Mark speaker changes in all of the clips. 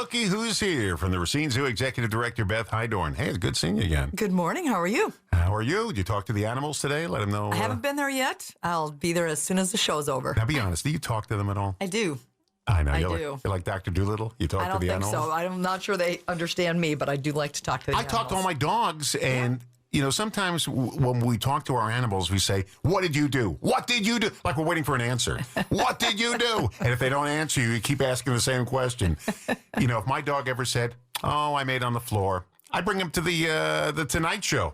Speaker 1: looky who's here from the Racine Zoo Executive Director, Beth Hydorn. Hey, it's good seeing you again.
Speaker 2: Good morning. How are you?
Speaker 1: How are you? Did you talk to the animals today? Let them know.
Speaker 2: I haven't been there yet. I'll be there as soon as the show's over.
Speaker 1: Now, be honest. Do you talk to them at all?
Speaker 2: I do.
Speaker 1: I know.
Speaker 2: I
Speaker 1: You're
Speaker 2: do.
Speaker 1: You're like Dr. Doolittle. You talk
Speaker 2: I
Speaker 1: to
Speaker 2: don't
Speaker 1: the
Speaker 2: think
Speaker 1: animals?
Speaker 2: so. I'm not sure they understand me, but I do like to talk to the animals.
Speaker 1: I talk to all my dogs, and sometimes when we talk to our animals, we say, "What did you do? What did you do?" Like we're waiting for an answer. What did you do? And if they don't answer you, you keep asking the same question. If my dog ever said, "Oh, I made on the floor," I bring him to the Tonight Show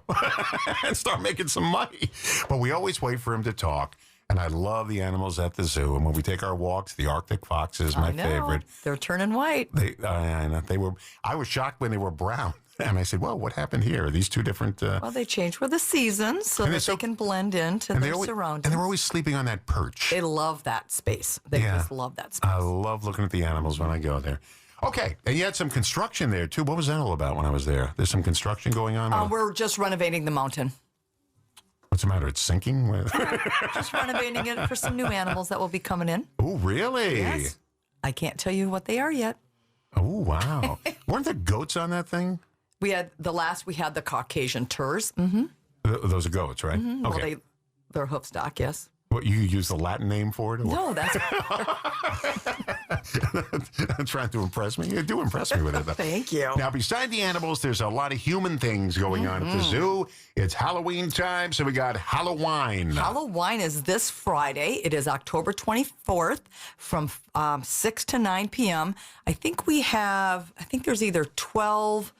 Speaker 1: and start making some money. But we always wait for him to talk. And I love the animals at the zoo. And when we take our walks, the Arctic fox is my favorite.
Speaker 2: They're turning white.
Speaker 1: I was shocked when they were brown. And I said, "Well, what happened here? Are these two different?"
Speaker 2: Well, they change with the seasons so that they can blend into their surroundings.
Speaker 1: And they're always sleeping on that perch.
Speaker 2: They love that space. They just love that space.
Speaker 1: I love looking at the animals when I go there. Okay, and you had some construction there, too. What was that all about when I was there? There's some construction going on?
Speaker 2: We're just renovating the mountain.
Speaker 1: What's the matter? It's sinking?
Speaker 2: Just renovating it for some new animals that will be coming in.
Speaker 1: Oh, really?
Speaker 2: Yes. I can't tell you what they are yet.
Speaker 1: Oh, wow. Weren't there goats on that thing?
Speaker 2: We had the Caucasian Turs.
Speaker 1: Mm-hmm. Those are goats, right?
Speaker 2: Mm-hmm.
Speaker 1: Okay.
Speaker 2: Well, they're hoof stock, yes.
Speaker 1: What, you use the Latin name for it? Or
Speaker 2: No, that's...
Speaker 1: Trying to impress me? You do impress me with it, though.
Speaker 2: Thank you.
Speaker 1: Now, beside the animals, there's a lot of human things going on at the zoo. It's Halloween time, so we got Halloween.
Speaker 2: Halloween is this Friday. It is October 24th from 6 to 9 p.m. I think there's either 12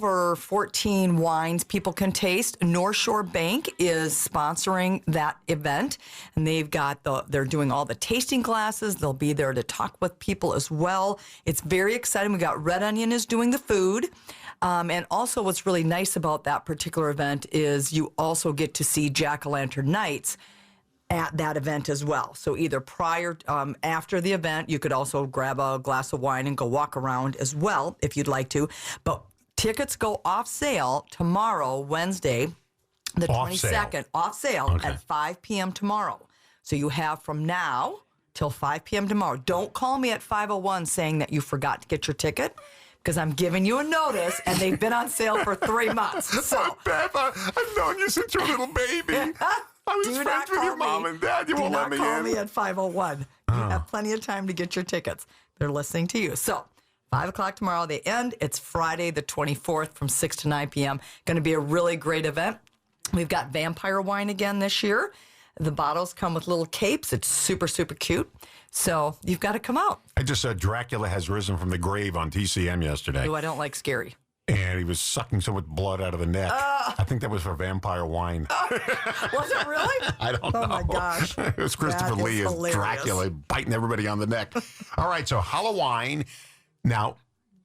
Speaker 2: or 14 wines people can taste. North Shore Bank is sponsoring that event, and they're doing all the tasting classes. They'll be there to talk with people as well. It's very exciting. We got Red Onion is doing the food. And also what's really nice about that particular event is you also get to see Jack-o'-lantern nights at that event as well. So either after the event, you could also grab a glass of wine and go walk around as well if you'd like to. But tickets go off sale tomorrow, Wednesday, the 22nd. Off sale at 5 p.m. tomorrow. So you have from now till 5 p.m. tomorrow. Don't call me at 5:01 saying that you forgot to get your ticket, because I'm giving you a notice, and they've been on sale for 3 months. So,
Speaker 1: Beth, I've known you since you're a little baby. I was friends with your mom and dad. You won't let me in.
Speaker 2: Do not call me at 5:01. You have plenty of time to get your tickets. They're listening to you. So, 5 o'clock tomorrow, they end. It's Friday the 24th from 6 to 9 p.m. Going to be a really great event. We've got vampire wine again this year. The bottles come with little capes. It's super, super cute. So you've got to come out.
Speaker 1: I just saw Dracula Has Risen from the Grave on TCM yesterday.
Speaker 2: Who I don't like scary.
Speaker 1: And he was sucking so much blood out of the neck. I think that was for vampire wine.
Speaker 2: Was it really?
Speaker 1: I don't know.
Speaker 2: Oh, my gosh.
Speaker 1: It was Christopher Lee as Dracula biting everybody on the neck. All right, so Halloween. Now,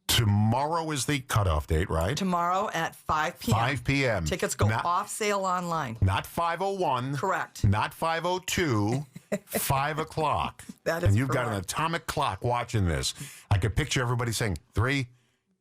Speaker 1: tomorrow is the cutoff date, right?
Speaker 2: Tomorrow at 5 p.m.
Speaker 1: 5 p.m.
Speaker 2: Tickets go off sale online.
Speaker 1: Not 5:01.
Speaker 2: Correct.
Speaker 1: Not 5:02. 5 o'clock.
Speaker 2: That is
Speaker 1: And you've
Speaker 2: correct.
Speaker 1: got an atomic clock watching this. I could picture everybody saying 3,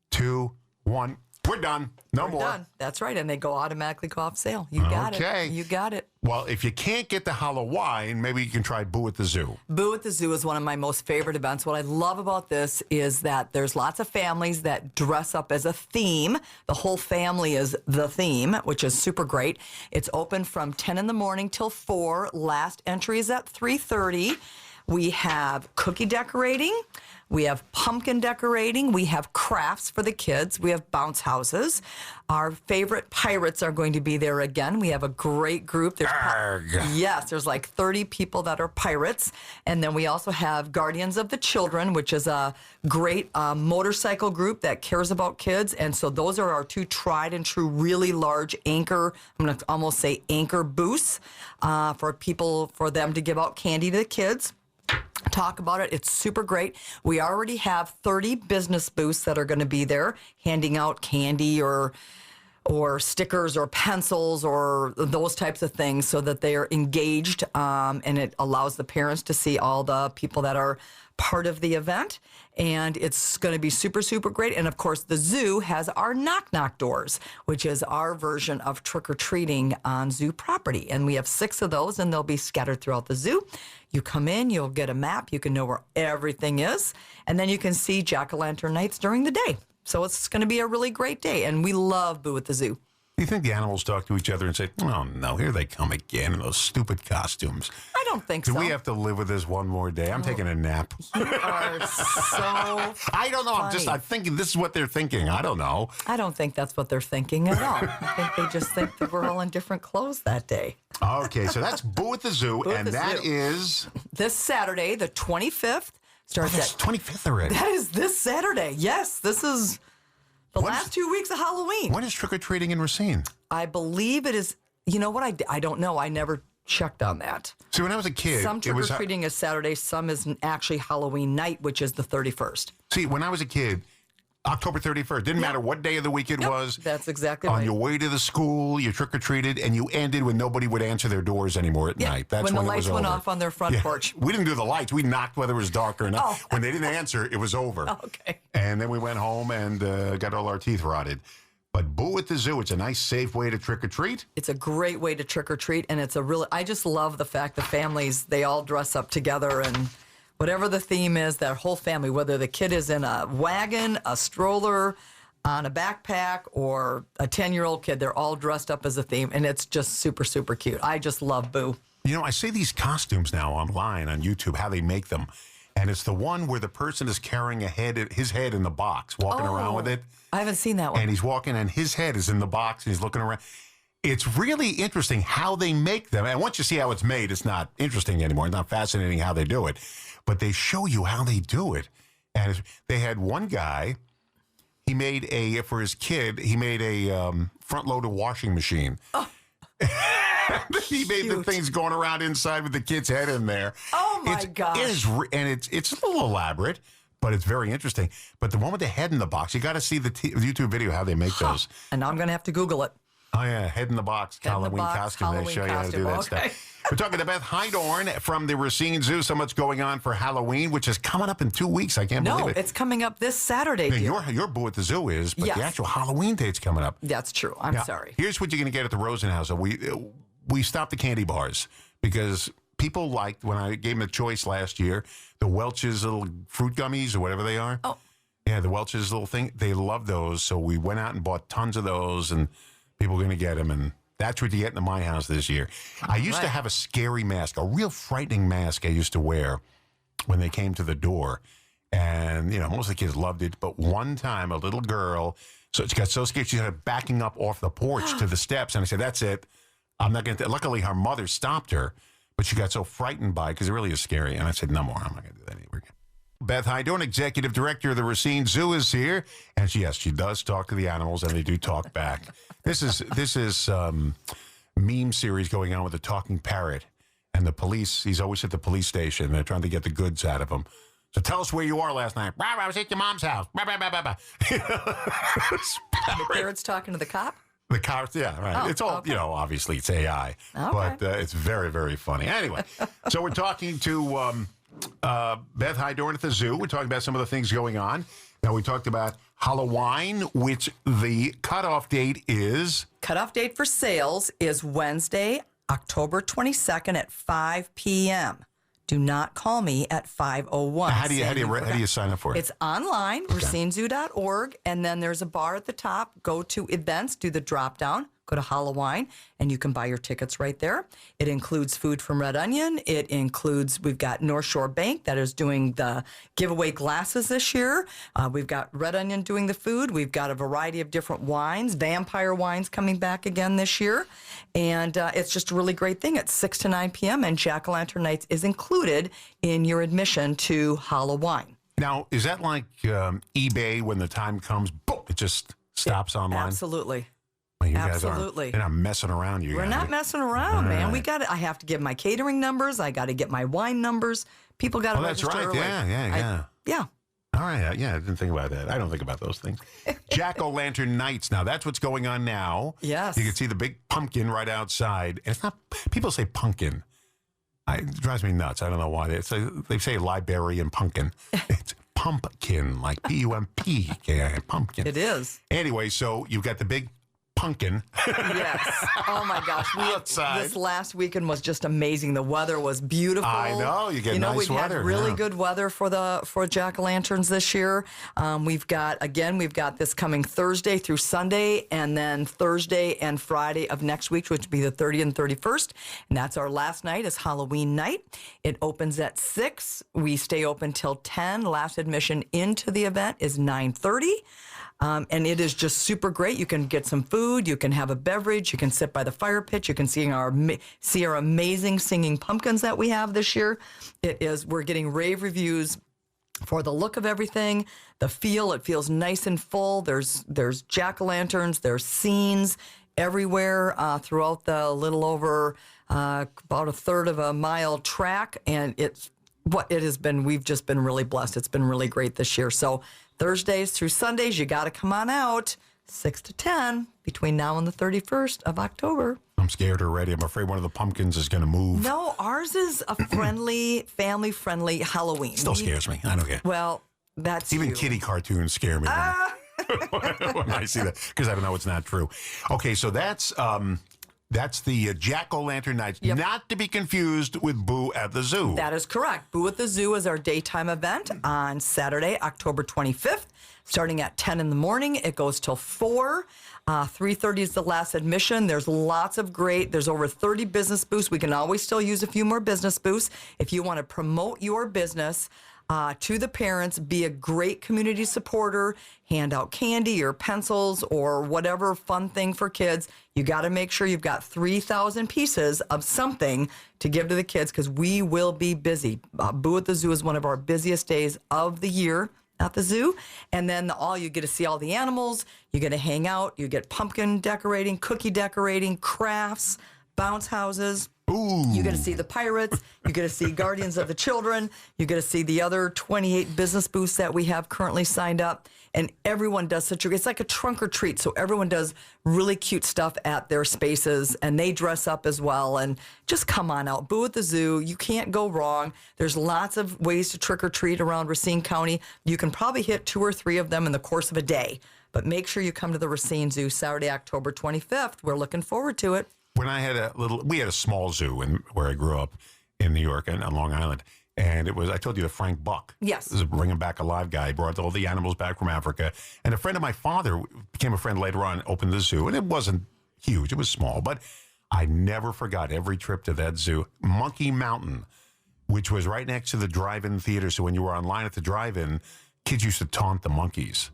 Speaker 1: 2, 1. We're done. No more.
Speaker 2: Done. That's right. And they go automatically go off sale. You got
Speaker 1: Okay.
Speaker 2: it. You got it.
Speaker 1: Well, if you can't get the Halloween, maybe you can try Boo at the Zoo.
Speaker 2: Boo at the Zoo is one of my most favorite events. What I love about this is that there's lots of families that dress up as a theme. The whole family is the theme, which is super great. It's open from 10 in the morning till 4. Last entry is at 3:30. We have cookie decorating. We have pumpkin decorating. We have crafts for the kids. We have bounce houses. Our favorite pirates are going to be there again. We have a great group. Yes, there's like 30 people that are pirates. And then we also have Guardians of the Children, which is a great motorcycle group that cares about kids. And so those are our two tried and true, really large anchor, I'm going to almost say anchor booths for them to give out candy to the kids. Talk about it. It's super great. We already have 30 business booths that are going to be there handing out candy or or stickers or pencils or those types of things so that they are engaged, and it allows the parents to see all the people that are part of the event. And it's going to be super, super great. And of course, the zoo has our knock knock doors, which is our version of trick or treating on zoo property. And we have 6 of those, and they'll be scattered throughout the zoo. You come in, you'll get a map, you can know where everything is, and then you can see jack-o'-lantern nights during the day. So it's going to be a really great day, and we love Boo at the Zoo.
Speaker 1: Do you think the animals talk to each other and say, "Oh no, here they come again in those stupid costumes"?
Speaker 2: I don't think
Speaker 1: Do
Speaker 2: so.
Speaker 1: we have to live with this one more day? I'm taking a nap.
Speaker 2: You are so
Speaker 1: I don't know.
Speaker 2: funny.
Speaker 1: I'm thinking this is what they're thinking. I don't know.
Speaker 2: I don't think that's what they're thinking at all. I think they just think that we're all in different clothes that day.
Speaker 1: Okay, so that's Boo at the Zoo,
Speaker 2: Boo at
Speaker 1: and
Speaker 2: the
Speaker 1: that
Speaker 2: Zoo.
Speaker 1: is
Speaker 2: This Saturday, the 25th, starts
Speaker 1: that's
Speaker 2: at
Speaker 1: 25th already.
Speaker 2: That is this Saturday. Yes, this is the
Speaker 1: What
Speaker 2: last
Speaker 1: is-
Speaker 2: 2 weeks of Halloween.
Speaker 1: When is trick or treating in Racine?
Speaker 2: I believe it is. You know what? I don't know. I never checked on that.
Speaker 1: See, when I was a kid,
Speaker 2: Some
Speaker 1: it
Speaker 2: trick or
Speaker 1: was
Speaker 2: treating is Saturday. Some is actually Halloween night, which is the 31st.
Speaker 1: See, when I was a kid, October 31st, didn't matter what day of the week it was.
Speaker 2: That's exactly
Speaker 1: On
Speaker 2: right.
Speaker 1: your way to the school, you trick or treated, and you ended when nobody would answer their doors anymore at night. That's
Speaker 2: when the
Speaker 1: it
Speaker 2: lights
Speaker 1: was
Speaker 2: went
Speaker 1: over.
Speaker 2: off on their front porch.
Speaker 1: We didn't do the lights. We knocked whether it was dark or not.
Speaker 2: Oh.
Speaker 1: When they didn't answer, it was over.
Speaker 2: Okay.
Speaker 1: And then we went home and got all our teeth rotted. But Boo at the Zoo, it's a nice, safe way to trick or treat.
Speaker 2: It's a great way to trick or treat, and it's a really. I just love the fact the families they all dress up together, and whatever the theme is, that whole family, whether the kid is in a wagon, a stroller, on a backpack, or a 10-year-old kid, they're all dressed up as a theme, and it's just super, super cute. I just love Boo.
Speaker 1: You know, I see these costumes now online on YouTube, how they make them. And it's the one where the person is carrying his head in the box, walking around with it.
Speaker 2: I haven't seen that one.
Speaker 1: And he's walking, and his head is in the box, and he's looking around. It's really interesting how they make them. And once you see how it's made, it's not interesting anymore. It's not fascinating how they do it. But they show you how they do it. And they had one guy, he made for his kid, he made a front-loader washing machine. Oh. He made the
Speaker 2: Cute.
Speaker 1: things going around inside with the kid's head in there.
Speaker 2: Oh, my gosh.
Speaker 1: It's a little elaborate, but it's very interesting. But the one with the head in the box, you got to see the YouTube video how they make those.
Speaker 2: And now I'm going to have to Google it.
Speaker 1: Oh yeah, head in the box,
Speaker 2: Head in the
Speaker 1: Halloween
Speaker 2: box,
Speaker 1: costume.
Speaker 2: Halloween
Speaker 1: They show you how to do that
Speaker 2: costume. Okay.
Speaker 1: stuff. We're talking to Beth Hydorn from the Racine Zoo. So much going on for Halloween, which is coming up in 2 weeks. I can't
Speaker 2: No,
Speaker 1: believe it.
Speaker 2: it's coming up this Saturday.
Speaker 1: Yeah,
Speaker 2: dear.
Speaker 1: your Boo at the Zoo is, but
Speaker 2: Yes.
Speaker 1: the actual Halloween date's coming up.
Speaker 2: That's true. I'm
Speaker 1: Now,
Speaker 2: sorry.
Speaker 1: Here's what you're going to get at the Rosenhaus. We stopped the candy bars because people liked, when I gave them a choice last year, the Welch's little fruit gummies or whatever they are.
Speaker 2: Oh.
Speaker 1: Yeah, the Welch's little thing. They love those. So we went out and bought tons of those, and people are going to get them. And that's what you get in my house this year. I used to have a scary mask, a real frightening mask I used to wear when they came to the door. And, most of the kids loved it. But one time, a little girl, so she got so scared, she started backing up off the porch to the steps. And I said, that's it. I'm not going to. Luckily, her mother stopped her. But she got so frightened by it because it really is scary. And I said, no more. I'm not going to do that anymore. Beth Hydorn, Executive Director of the Racine Zoo, is here. And she does talk to the animals, and they do talk back. This is meme series going on with the talking parrot. And the police, he's always at the police station. They're trying to get the goods out of him. So tell us where you are last night. I was at your mom's house.
Speaker 2: The parrot's talking to the cop?
Speaker 1: The cars, yeah, right.
Speaker 2: Oh,
Speaker 1: It's all,
Speaker 2: okay.
Speaker 1: obviously it's AI, but it's very, very funny. Anyway, so we're talking to Beth Hydorn at the zoo. We're talking about some of the things going on. Now, we talked about Halloween, which the cutoff date is.
Speaker 2: Cutoff date for sales is Wednesday, October 22nd at 5 p.m. Do not call me at 5:01.
Speaker 1: How do you sign up for it?
Speaker 2: It's online, racinezoo.org, and then there's a bar at the top. Go to events, do the drop down, go to Halloween, and you can buy your tickets right there. It includes food from Red Onion. It includes, we've got North Shore Bank that is doing the giveaway glasses this year. We've got Red Onion doing the food. We've got a variety of different wines, vampire wines coming back again this year. And it's just a really great thing. It's 6 to 9 p.m. and Jack-o'-lantern Nights is included in your admission to Halloween.
Speaker 1: Now, is that like eBay when the time comes, boom, it just stops online?
Speaker 2: Absolutely.
Speaker 1: Well, you
Speaker 2: Absolutely.
Speaker 1: Guys you're not messing around.
Speaker 2: We're not messing around, man. We got I have to give my catering numbers. I got to get my wine numbers. People got to
Speaker 1: Oh, that's
Speaker 2: register
Speaker 1: right.
Speaker 2: early.
Speaker 1: Yeah.
Speaker 2: Yeah.
Speaker 1: All All right. Yeah, I didn't think about that. I don't think about those things. Jack-o'-lantern nights. Now, that's what's going on now.
Speaker 2: Yes.
Speaker 1: You can see the big pumpkin right outside. And it's not, people say pumpkin. It drives me nuts. I don't know why. They say library and pumpkin. It's pumpkin, like P-U-M-P-K-I-N, pumpkin.
Speaker 2: It is.
Speaker 1: Anyway, so you've got the big pumpkin.
Speaker 2: Yes. Oh my gosh.
Speaker 1: Outside.
Speaker 2: This last weekend was just amazing. The weather was beautiful.
Speaker 1: I know. You get nice
Speaker 2: we've
Speaker 1: weather.
Speaker 2: had really
Speaker 1: yeah.
Speaker 2: good weather for jack-o'-lanterns this year. We've got this coming Thursday through Sunday, and then Thursday and Friday of next week, which would be the 30th and 31st. And that's our last night is Halloween night. It opens at 6. We stay open till 10. Last admission into the event is 9:30. And it is just super great. You can get some food. You can have a beverage. You can sit by the fire pit. You can see our amazing singing pumpkins that we have this year. We're getting rave reviews for the look of everything, the feel. It feels nice and full. There's jack-o'-lanterns. There's scenes everywhere throughout the little over about a third of a mile track. And we've just been really blessed. It's been really great this year. So Thursdays through Sundays, you got to come on out 6 to 10 between now and the 31st of October.
Speaker 1: I'm scared already. I'm afraid one of the pumpkins is going to move.
Speaker 2: No, ours is a friendly, family-friendly Halloween.
Speaker 1: Still scares me. I don't care.
Speaker 2: Well, that's
Speaker 1: Even
Speaker 2: you.
Speaker 1: kitty cartoons scare me when I see that, because I don't know it's not true. Okay, so that's the Jack-o'-lantern nights,
Speaker 2: Yep.
Speaker 1: not to be confused with Boo at the Zoo.
Speaker 2: That is correct. Boo at the Zoo is our daytime event on Saturday, October 25th, starting at 10 in the morning. It goes till 4. 3:30 is the last admission. There's over 30 business booths. We can always still use a few more business booths. If you want to promote your business to the parents, be a great community supporter, hand out candy or pencils or whatever fun thing for kids. You got to make sure you've got 3,000 pieces of something to give to the kids, because we will be busy. Boo at the Zoo is one of our busiest days of the year at the zoo. And then you get to see all the animals. You get to hang out. You get pumpkin decorating, cookie decorating, crafts, bounce houses.
Speaker 1: Ooh.
Speaker 2: You get to see the pirates. You get to see Guardians of the Children. You get to see the other 28 business booths that we have currently signed up. And everyone does it's like a trunk or treat. So everyone does really cute stuff at their spaces, and they dress up as well. And just come on out. Boo at the Zoo. You can't go wrong. There's lots of ways to trick or treat around Racine County. You can probably hit 2 or 3 of them in the course of a day. But make sure you come to the Racine Zoo Saturday, October 25th. We're looking forward to it.
Speaker 1: When I had we had a small zoo where I grew up in New York and on Long Island. And I told you, the Frank Buck.
Speaker 2: Yes.
Speaker 1: This is a Bring 'em Back Alive guy. He brought all the animals back from Africa. And a friend of my father became a friend later on, opened the zoo. And it wasn't huge. It was small. But I never forgot every trip to that zoo. Monkey Mountain, which was right next to the drive-in theater. So when you were online at the drive-in, kids used to taunt the monkeys.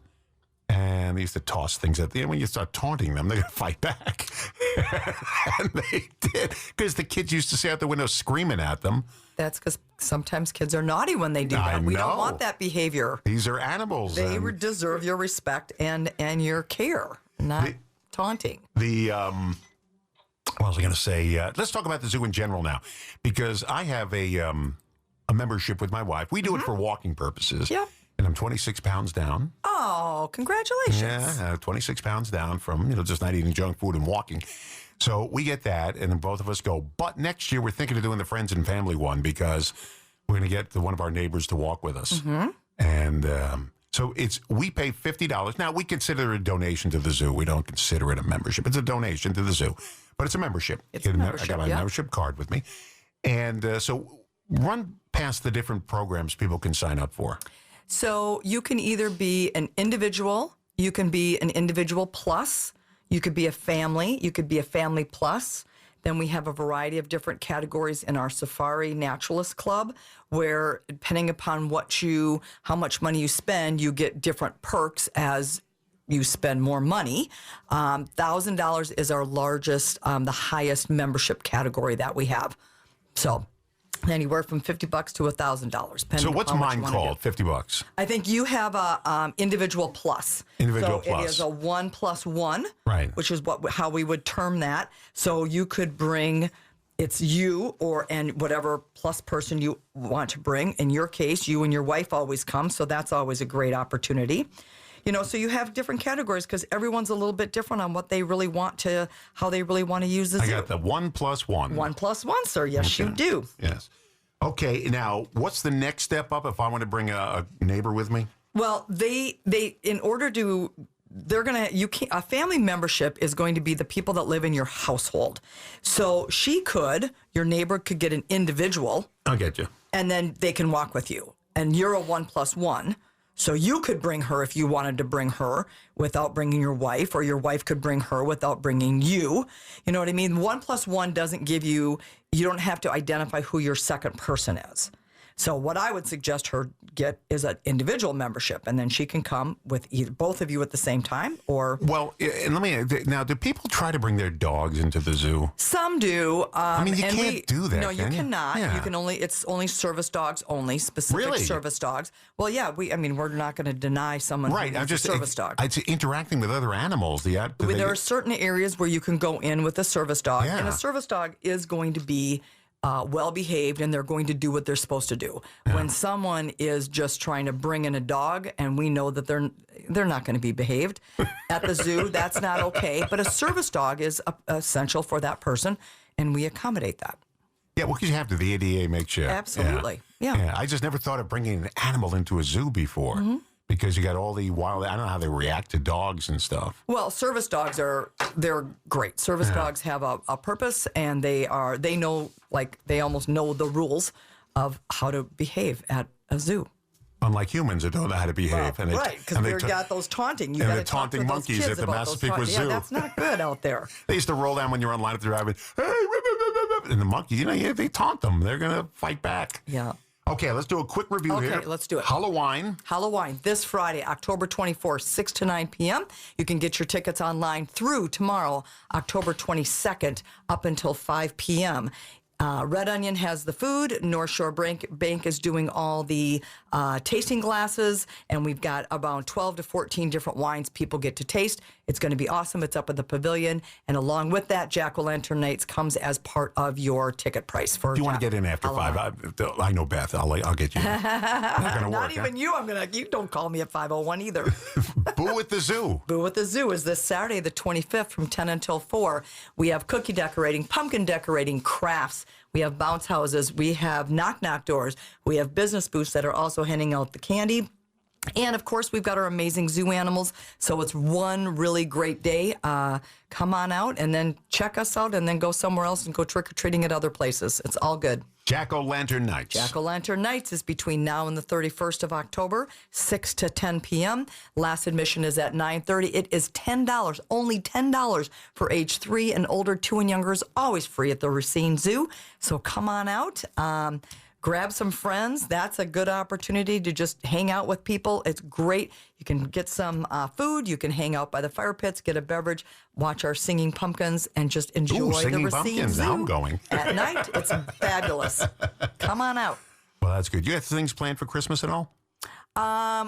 Speaker 1: And they used to toss things at the end. When you start taunting them, they're going to fight back. And they did. Because the kids used to stay out the window screaming at them.
Speaker 2: That's because sometimes kids are naughty when they do that. We don't want that behavior.
Speaker 1: These are animals.
Speaker 2: They deserve your respect and your care, not taunting.
Speaker 1: What was I going to say? Let's talk about the zoo in general now, because I have a membership with my wife. We do it for walking purposes.
Speaker 2: Yep.
Speaker 1: And I'm 26 pounds down.
Speaker 2: Oh, congratulations.
Speaker 1: Yeah, 26 pounds down from, just not eating junk food and walking. So we get that, and then both of us go. But next year, we're thinking of doing the friends and family one, because we're going to get one of our neighbors to walk with us. Mm-hmm. And so we pay $50. Now, we consider it a donation to the zoo. We don't consider it a membership. It's a donation to the zoo, but it's a membership.
Speaker 2: It's a membership,
Speaker 1: I got my membership card with me. And so run past the different programs people can sign up for.
Speaker 2: So you can either be an individual, you can be an individual plus, you could be a family, you could be a family plus. Then we have a variety of different categories in our Safari Naturalist Club, where depending upon how much money you spend, you get different perks as you spend more money. $1,000 is our largest, the highest membership category that we have. So anywhere from $50 to $1,000.
Speaker 1: So what's mine called? $50.
Speaker 2: I think you have a individual plus.
Speaker 1: Individual
Speaker 2: so
Speaker 1: plus.
Speaker 2: It is a 1+1,
Speaker 1: right?
Speaker 2: Which is how we would term that. So you could bring it's you and whatever plus person you want to bring. In your case, you and your wife always come, so that's always a great opportunity. So you have different categories because everyone's a little bit different on what they really want to, how they really want to use the zoo.
Speaker 1: I got the 1+1.
Speaker 2: 1+1, sir. Yes, you do.
Speaker 1: Yes. Okay. Now, what's the next step up if I want to bring a neighbor with me?
Speaker 2: Well, they in order to, a family membership is going to be the people that live in your household. So your neighbor could get an individual.
Speaker 1: I'll get you.
Speaker 2: And then they can walk with you. And you're a 1+1. So you could bring her if you wanted to bring her without bringing your wife, or your wife could bring her without bringing you. You know what I mean? 1+1 doesn't give you don't have to identify who your second person is. So what I would suggest her get is an individual membership, and then she can come with either both of you at the same time, or...
Speaker 1: Well, and now, do people try to bring their dogs into the zoo?
Speaker 2: Some do.
Speaker 1: You can't do that,
Speaker 2: No, you cannot.
Speaker 1: Yeah.
Speaker 2: You can it's only service dogs only, specific service dogs. Well, yeah, we're not going to deny someone who needs a service dog.
Speaker 1: It's interacting with other animals.
Speaker 2: There are certain areas where you can go in with a service dog,
Speaker 1: Yeah.
Speaker 2: and a service dog is going to be well behaved, and they're going to do what they're supposed to do. Yeah. When someone is just trying to bring in a dog, and we know that they're not going to be behaved at the zoo, that's not okay. But a service dog is essential for that person, and we accommodate that.
Speaker 1: Yeah, well, because you have to. The ADA makes you.
Speaker 2: Absolutely. Yeah.
Speaker 1: I just never thought of bringing an animal into a zoo before. Mm-hmm. Because you got all the wild, I don't know how they react to dogs and stuff.
Speaker 2: Well, service dogs they're great. Service dogs have a purpose, and they know, they almost know the rules of how to behave at a zoo.
Speaker 1: Unlike humans that don't know how to behave.
Speaker 2: Right, because they've got those taunting. You got to talk to those
Speaker 1: monkeys
Speaker 2: kids
Speaker 1: at the
Speaker 2: about those
Speaker 1: Massapequa Zoo.
Speaker 2: Yeah, that's not good out there.
Speaker 1: They used to roll down when you're online at the driving, hey, and the monkeys, they taunt them. They're going to fight back.
Speaker 2: Yeah.
Speaker 1: Okay, let's do a quick review here.
Speaker 2: Okay, let's do it.
Speaker 1: Halloween
Speaker 2: this Friday, October 24th, 6 to 9 p.m. You can get your tickets online through tomorrow, October 22nd, up until 5 p.m. Red Onion has the food. North Shore Bank is doing all the tasting glasses, and we've got about 12 to 14 different wines people get to taste. It's going to be awesome. It's up at the pavilion, and along with that, Jack-O-Lantern Nights comes as part of your ticket price. For
Speaker 1: if you want to get in after 5, I know Beth. I'll get you. Not going to work.
Speaker 2: Not even you. You don't call me at 5:01 either.
Speaker 1: Boo at the Zoo.
Speaker 2: Boo at the Zoo is this Saturday, the 25th, from 10 until 4. We have cookie decorating, pumpkin decorating, crafts. We have bounce houses. We have knock-knock doors. We have business booths that are also handing out the candy. And, of course, we've got our amazing zoo animals. So it's one really great day. Come on out and then check us out, and then go somewhere else and go trick-or-treating at other places. It's all good.
Speaker 1: Jack-O-Lantern Nights.
Speaker 2: Jack-O-Lantern Nights is between now and the 31st of October, 6 to 10 p.m. Last admission is at $9:30. It is $10, only $10 for age 3 and older. 2 and younger is always free at the Racine Zoo. So come on out. Grab some friends. That's a good opportunity to just hang out with people. It's great. You can get some food. You can hang out by the fire pits, get a beverage, watch our singing pumpkins, and just enjoy the Racine Zoo.
Speaker 1: Now I'm going.
Speaker 2: At night. It's fabulous. Come on out.
Speaker 1: Well, that's good. You have things planned for Christmas at all?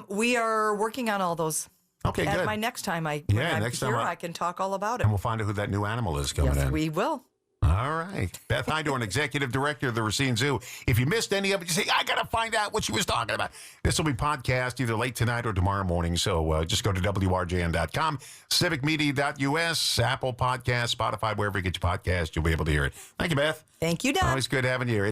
Speaker 2: We are working on all those.
Speaker 1: Okay,
Speaker 2: at
Speaker 1: good.
Speaker 2: My next time I can talk all about it.
Speaker 1: And we'll find out who that new animal is coming in.
Speaker 2: Yes, we will.
Speaker 1: All right. Beth Hydorn, Executive Director of the Racine Zoo. If you missed any of it, you say, I got to find out what she was talking about. This will be podcast either late tonight or tomorrow morning. So just go to WRJN.com, civicmedia.us, Apple Podcasts, Spotify, wherever you get your podcast, you'll be able to hear it. Thank you, Beth.
Speaker 2: Thank you, Don.
Speaker 1: Always good having you here.